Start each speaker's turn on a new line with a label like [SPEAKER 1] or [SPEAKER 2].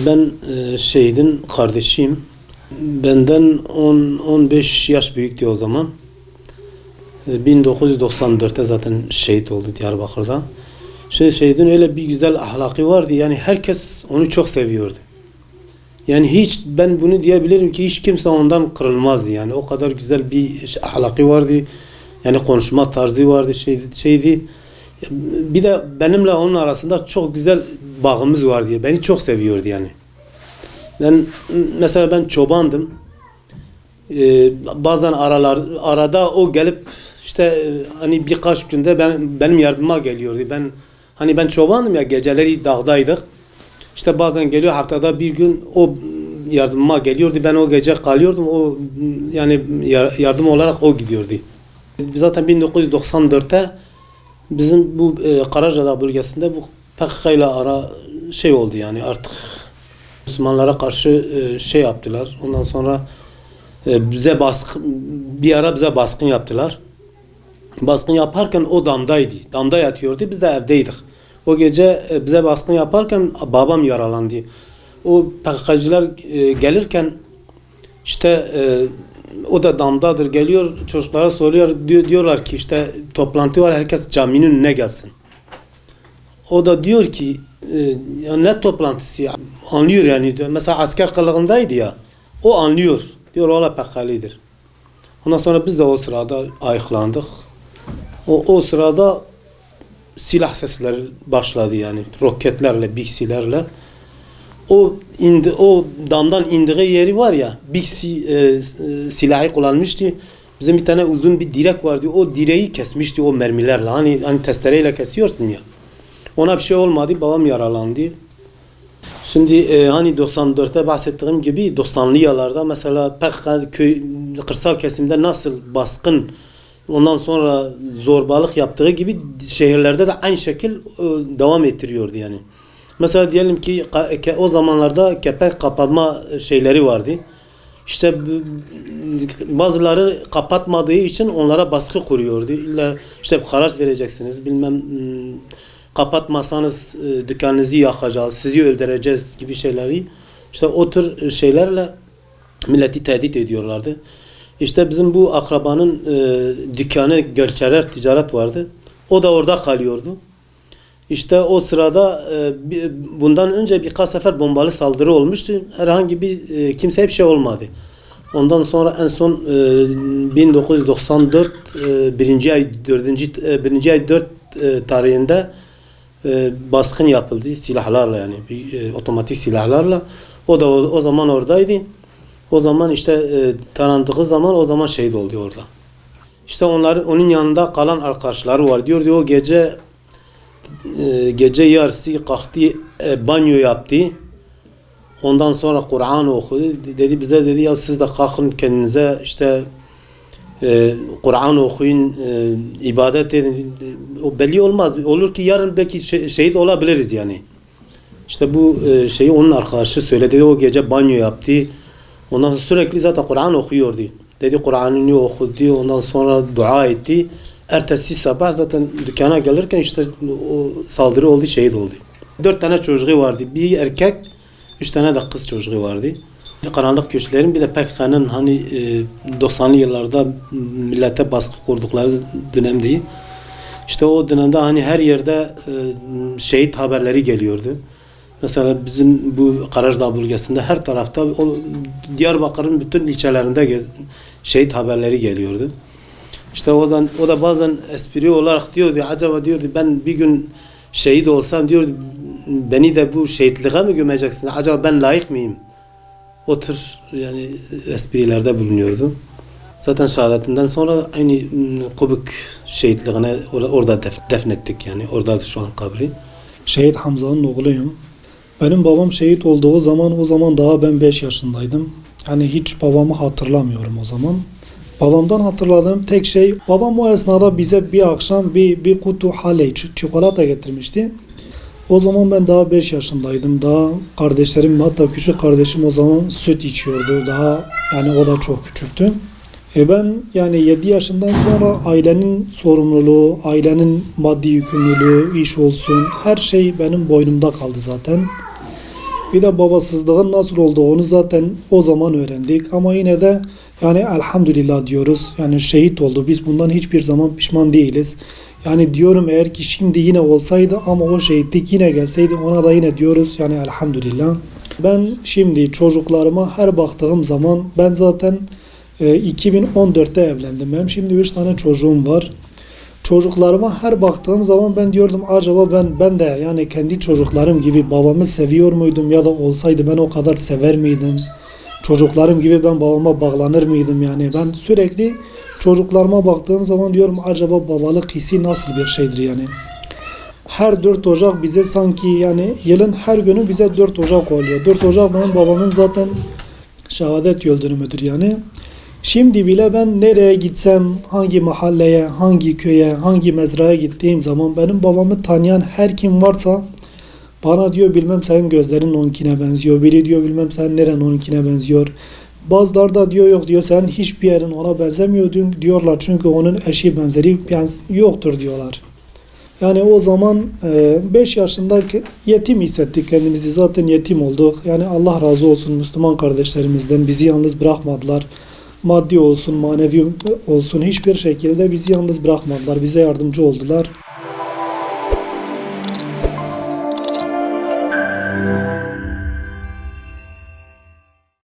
[SPEAKER 1] Ben şehidin kardeşiyim. Benden 10-15 yaş büyüktü o zaman. 1994'te zaten şehit oldu Diyarbakır'da. Şehidin öyle bir güzel ahlakı vardı. Yani herkes onu çok seviyordu. Yani hiç ben bunu diyebilirim ki hiç kimse ondan kırılmazdı. Yani o kadar güzel bir ahlakı vardı. Yani konuşma tarzı vardı şeydi. Bir de benimle onun arasında çok güzel bağımız vardı. Beni çok seviyordu yani. Mesela ben çobandım. Bazen arada o gelip işte hani birkaç günde benim yardıma geliyordu. Ben çobandım ya, geceleri dağdaydık. İşte bazen geliyor, haftada bir gün o yardıma geliyordu. Ben o gece kalıyordum. O yani yardım olarak o gidiyordu. Zaten 1994'te bizim bu Karacadağ bölgesinde bu PKK ile oldu yani artık Müslümanlara karşı şey yaptılar. Ondan sonra bize baskın yaptılar. Baskın yaparken o damdaydı. Damda yatıyordu. Biz de evdeydik. O gece bize baskın yaparken babam yaralandı. O PKK'cılar gelirken işte o da damdadır, geliyor çocuklara soruyor, diyorlar ki işte toplantı var, herkes caminin önüne gelsin. O da diyor ki ya ne toplantısı ya? Anlıyor yani. Mesela asker kılığındaydı ya. O anlıyor. Diyor ola PKK'lidir. Ondan sonra biz de o sırada ayıklandık. O sırada silah sesleri başladı yani. Roketlerle, biksilerle. O damdan indiği yeri var ya, biksi silahı kullanmıştı. Bizim bir tane uzun bir direk vardı. O direği kesmişti o mermilerle. Hani testereyle kesiyorsun ya. Ona bir şey olmadı. Babam yaralandı. Şimdi hani 94'te bahsettiğim gibi 90'lı yıllarda mesela PKK kırsal kesimde nasıl baskın, ondan sonra zorbalık yaptığı gibi şehirlerde de aynı şekil devam ettiriyordu yani. Mesela diyelim ki o zamanlarda kepek kapatma şeyleri vardı. İşte bazıları kapatmadığı için onlara baskı kuruyordu. İlla işte haraç vereceksiniz, bilmem kapatmasanız dükkanınızı yakacağız, sizi öldüreceğiz gibi şeyleri. İşte o tür şeylerle milleti tehdit ediyorlardı. İşte bizim bu akrabanın dükkanı Gölçerer Ticaret vardı. O da orada kalıyordu. İşte o sırada bundan önce birkaç sefer bombalı saldırı olmuştu. Herhangi bir kimseye bir şey olmadı. Ondan sonra en son 1994 birinci ay 4 tarihinde baskın yapıldı silahlarla yani otomatik silahlarla. O da o zaman oradaydı. O zaman işte tarandığı zaman o zaman şehit oldu orada. İşte onun yanında kalan arkadaşları var. Diyordu o gece yarısı kalktı, banyo yaptı. Ondan sonra Kur'an okudu. Bize dedi ya siz de kalkın kendinize işte Kur'an okuyun, ibadet edin. O belli olmaz. Olur ki yarın belki şehit olabiliriz yani. İşte bu şeyi onun arkadaşı söyledi. O gece banyo yaptı. Ondan sonra sürekli zaten Kur'an okuyordu. Dedi Kur'an'ını okudu. Ondan sonra dua etti. Ertesi sabah zaten dükkana gelirken işte o saldırı oldu, şehit oldu. 4 tane çocuğu vardı. Bir erkek, 3 tane de kız çocuğu vardı. Karanlık köşklerin bir de PKK'nın hani 90'lı yıllarda millete baskı kurdukları dönemdi. İşte o dönemde hani her yerde şehit haberleri geliyordu. Mesela bizim bu Karacadağ bölgesinde her tarafta Diyarbakır'ın bütün ilçelerinde şehit haberleri geliyordu. İşte o da bazen espri olarak diyordu, acaba diyordu ben bir gün şehit olsam diyordu beni de bu şehitliğe mi gömeceksin? Acaba ben layık mıyım? O tür yani esprilerde bulunuyordu. Zaten şehadetinden sonra aynı Kubuk şehitliğine orada defnettik yani. Orada şu an kabri.
[SPEAKER 2] Şehit Hamza'nın oğluyum. Benim babam şehit olduğu zaman o zaman daha ben 5 yaşındaydım. Yani hiç babamı hatırlamıyorum o zaman. Babamdan hatırladığım tek şey, babam o esnada bize bir akşam bir kutu haley, çikolata getirmişti. O zaman ben daha 5 yaşındaydım. Daha kardeşlerim, hatta küçük kardeşim o zaman süt içiyordu. Daha yani o da çok küçüktü. Ben yani 7 yaşından sonra ailenin sorumluluğu, ailenin maddi yükümlülüğü, iş olsun her şey benim boynumda kaldı zaten. Bir de babasızlığın nasıl olduğunu zaten o zaman öğrendik. Ama yine de yani elhamdülillah diyoruz. Yani şehit oldu. Biz bundan hiçbir zaman pişman değiliz. Yani diyorum eğer ki şimdi yine olsaydı ama o şehitlik yine gelseydi ona da yine diyoruz yani elhamdülillah. Ben şimdi çocuklarıma her baktığım zaman ben zaten 2014'te evlendim. Benim şimdi 3 tane çocuğum var. Çocuklarıma her baktığım zaman ben diyordum acaba ben de yani kendi çocuklarım gibi babamı seviyor muydum ya da olsaydı ben o kadar sever miydim? Çocuklarım gibi ben babama bağlanır mıydım yani? Ben sürekli çocuklarıma baktığım zaman diyorum acaba babalık hissi nasıl bir şeydir yani? Her 4 Ocak bize sanki yani yılın her günü bize 4 Ocak oluyor. 4 Ocak benim babamın zaten şehadet yıl dönümüdür yani. Şimdi bile ben nereye gitsem, hangi mahalleye, hangi köye, hangi mezraya gittiğim zaman benim babamı tanıyan her kim varsa bana diyor bilmem senin gözlerin onunkine benziyor. Biri diyor bilmem sen neren onunkine benziyor. Bazıları da diyor yok diyor sen hiçbir yerin ona benzemiyordun diyorlar. Çünkü onun eşi benzeri yoktur diyorlar. Yani o zaman 5 yaşındaki yetim hissettik kendimizi. Zaten yetim olduk. Yani Allah razı olsun Müslüman kardeşlerimizden bizi yalnız bırakmadılar. Maddi olsun, manevi olsun hiçbir şekilde bizi yalnız bırakmadılar. Bize yardımcı oldular.